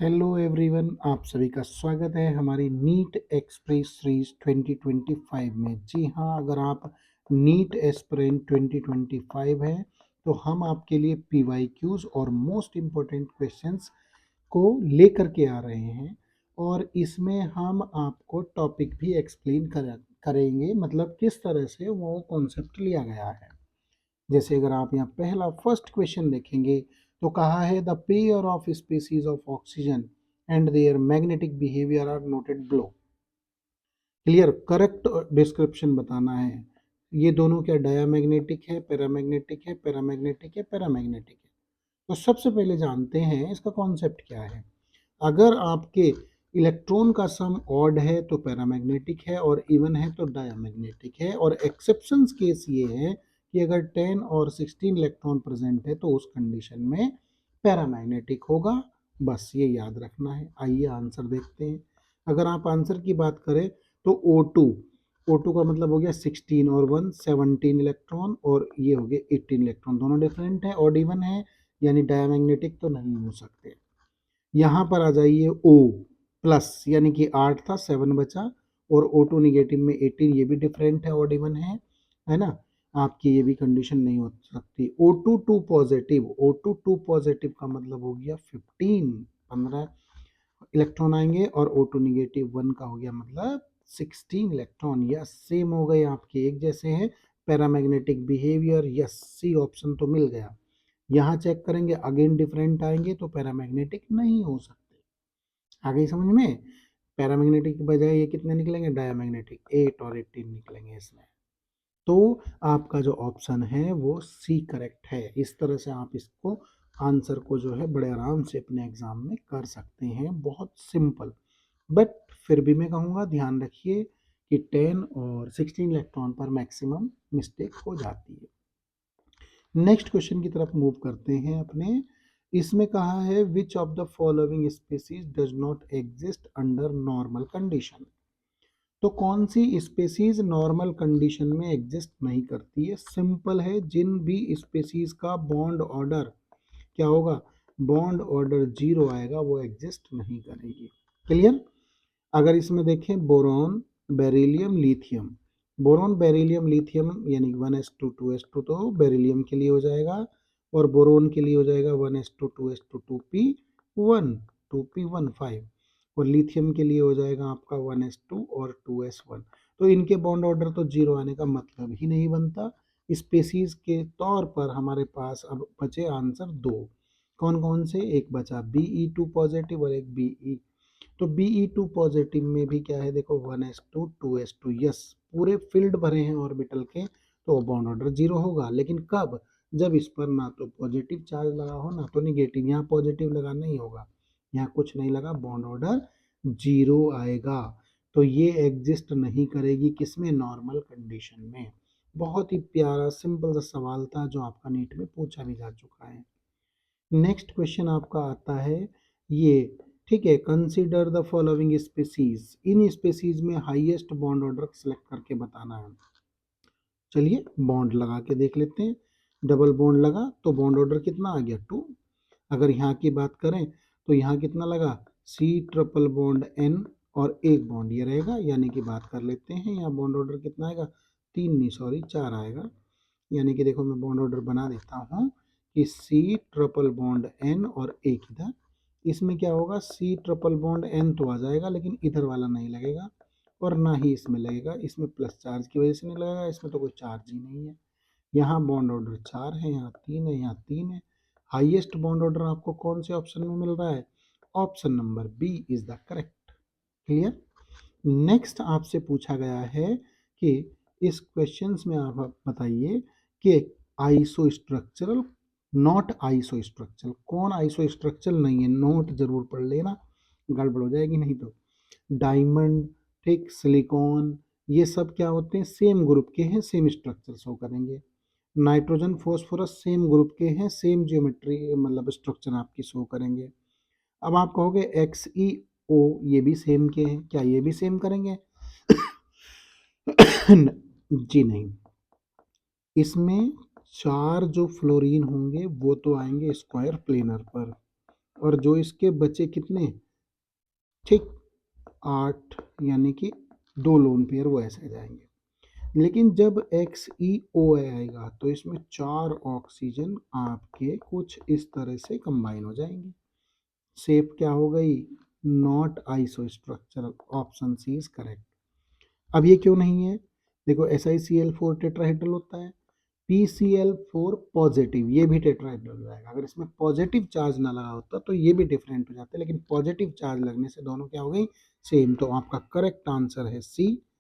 Hello everyone, आप सभी का स्वागत है हमारी नीट एक्सप्रेस सीरीज 2025 में। जी हाँ, अगर आप नीट एस्पिरेंट 2025 है तो हम आपके लिए पीवाईक्यूज और मोस्ट इम्पोर्टेंट क्वेश्चंस को लेकर के आ रहे हैं। और इसमें हम आपको टॉपिक भी एक्सप्लेन करेंगे, मतलब किस तरह से वो कॉन्सेप्ट लिया गया है। जैसे अगर आप यहाँ पहला फर्स्ट क्वेश्चन देखेंगे तो कहा है the pair of species of oxygen and their magnetic behaviour are noted below. Clear, correct description बताना है। ये दोनों क्या डायामैग्नेटिक है, पैरामैग्नेटिक है, पैरामैग्नेटिक है, पैरामैग्नेटिक है। तो सबसे पहले जानते हैं इसका कॉन्सेप्ट क्या है। अगर आपके इलेक्ट्रॉन का सम ऑड है तो पैरामैग्नेटिक है, और इवन है तो डायामैग्नेटिक है। और एक्सेप्शंस केस ये है कि अगर 10 और 16 इलेक्ट्रॉन प्रेजेंट है तो उस कंडीशन में पैरामैग्नेटिक होगा। बस ये याद रखना है। आइए आंसर देखते हैं। अगर आप आंसर की बात करें तो O2 का मतलब हो गया 16 और 1 17 इलेक्ट्रॉन, और ये हो गए 18 इलेक्ट्रॉन। दोनों डिफरेंट है, ऑड इवन है, यानी डायमैग्नेटिक तो नहीं हो सकते। यहाँ पर आ जाइए O प्लस, यानी कि 8 था 7 बचा, और O2 निगेटिव में 18, ये भी डिफरेंट है, ऑड इवन है ना। आपकी ये भी कंडीशन नहीं हो सकती। O2 2 पॉजिटिव, O2 2 पॉजिटिव का मतलब हो गया 15 इलेक्ट्रॉन आएंगे, और O2 निगेटिव 1 का हो गया मतलब 16 इलेक्ट्रॉन। यस, सेम हो गए आपके, एक जैसे हैं। Paramagnetic behaviour, yes, C option तो मिल गया। यहाँ चेक करेंगे, अगेन डिफरेंट आएंगे तो पैरामैग्नेटिक नहीं हो सकते। आ गई समझ में। पैरामैग्नेटिक के बजाय ये कितने निकलेंगे, डायमैग्नेटिक, 8 और 18 निकलेंगे इसमें। तो आपका जो ऑप्शन है वो सी करेक्ट है। इस तरह से आप इसको आंसर को जो है बड़े आराम से अपने एग्जाम में कर सकते हैं, बहुत सिंपल। बट फिर भी मैं कहूँगा ध्यान रखिए कि 10 और 16 इलेक्ट्रॉन पर मैक्सिमम मिस्टेक हो जाती है। नेक्स्ट क्वेश्चन की तरफ मूव करते हैं अपने। इसमें कहा है which of the following species does not exist under normal condition. तो कौन सी स्पीसीज नॉर्मल कंडीशन में एग्जिस्ट नहीं करती है। सिंपल है, जिन भी स्पीसीज का बॉन्ड ऑर्डर क्या होगा, बॉन्ड ऑर्डर 0 आएगा, वो एग्जिस्ट नहीं करेगी। क्लियर। अगर इसमें देखें boron, beryllium, lithium. Boron, beryllium, lithium यानी 1s2 2s2 तो बेरिलियम के लिए हो जाएगा, और बोरोन के लिए हो जाएगा 1s2 2s2 2p1 2p15, और लिथियम के लिए हो जाएगा आपका 1s2 और 2s1। तो इनके बॉन्ड ऑर्डर तो 0 आने का मतलब ही नहीं बनता। स्पेसीज के तौर पर हमारे पास अब बचे आंसर दो। कौन कौन से, एक बचा Be2 पॉजिटिव और एक Be। तो Be2 पॉजिटिव में भी क्या है, देखो 1s2 2s2, यस, पूरे फील्ड भरे हैं ऑर्बिटल के, तो बॉन्ड ऑर्डर 0 होगा। लेकिन कब, जब इस पर ना तो पॉजिटिव चार्ज लगा हो ना तो निगेटिव। यहाँ पॉजिटिव लगा नहीं होगा, यहाँ कुछ नहीं लगा, बॉन्ड ऑर्डर 0 आएगा। तो ये एग्जिस्ट नहीं करेगी किसमें, नॉर्मल कंडीशन में। बहुत ही प्यारा सिंपल सा सवाल था जो आपका नीट में पूछा भी जा चुका है। नेक्स्ट क्वेश्चन आपका आता है ये, ठीक है। Consider the following species, in species में हाईएस्ट बॉन्ड ऑर्डर सेलेक्ट करके बताना है। चलिए बॉन्ड लगा के देख लेते हैं। डबल बॉन्ड लगा तो बॉन्ड ऑर्डर कितना आ गया, 2। अगर यहाँ की बात करें तो यहाँ कितना लगा, सी ट्रिपल बॉन्ड एन, और एक बॉन्ड ये रहेगा, यानी कि बात कर लेते हैं यहाँ बॉन्ड ऑर्डर कितना आएगा, 3 नहीं सॉरी 4 आएगा। यानी कि देखो मैं बॉन्ड ऑर्डर बना देता हूँ कि सी ट्रिपल बॉन्ड एन और एक इधर। इसमें क्या होगा, सी ट्रिपल बॉन्ड एन तो आ जाएगा, लेकिन इधर वाला नहीं लगेगा, और ना ही इसमें लगेगा। इसमें प्लस चार्ज की वजह से नहीं लगेगा, इसमें तो कोई चार्ज ही नहीं है। यहाँ बॉन्ड ऑर्डर 4 है, यहाँ 3 है, यहाँ 3 है। हाईएस्ट बॉन्ड ऑर्डर आपको कौन से ऑप्शन में मिल रहा है, option number B is the correct. Clear. Next आपसे पूछा गया है कि इस क्वेश्चंस में आप बताइए कि iso structural, not iso structural, कौन आइसो स्ट्रक्चरल नहीं है, नोट जरूर पढ़ लेना, गड़बड़ हो जाएगी नहीं तो। डायमंड, ठीक, सिलिकॉन, ये सब क्या होते हैं, सेम ग्रुप के हैं, सेम स्ट्रक्चर शो करेंगे। नाइट्रोजन, फॉस्फोरस सेम ग्रुप के हैं, सेम ज्योमेट्री मतलब स्ट्रक्चर आपकी शो करेंगे। अब आप कहोगे एक्स ई ओ, ये भी सेम के हैं, क्या ये भी सेम करेंगे? जी नहीं। इसमें 4 जो फ्लोरीन होंगे वो तो आएंगे स्क्वायर प्लेनर पर, और जो इसके बचे कितने, ठीक 8, यानी कि 2 लोन पेयर वो ऐसे जाएंगे। लेकिन जब XeO आएगा तो इसमें 4 ऑक्सीजन आपके कुछ इस तरह से कंबाइन हो जाएंगे। शेप क्या हो गई, not isostructural, option C is correct. अब ये क्यों नहीं है, देखो SiCl4 टेट्राहेड्रल होता है, PCl4 पॉजिटिव, ये भी टेट्राहेड्रल हो जाएगा। अगर इसमें पॉजिटिव चार्ज ना लगा होता तो ये भी डिफरेंट हो जाता, लेकिन पॉजिटिव चार्ज लगने से दोनों क्या हो गई, सेम। तो आपका करेक्ट आंसर है सी,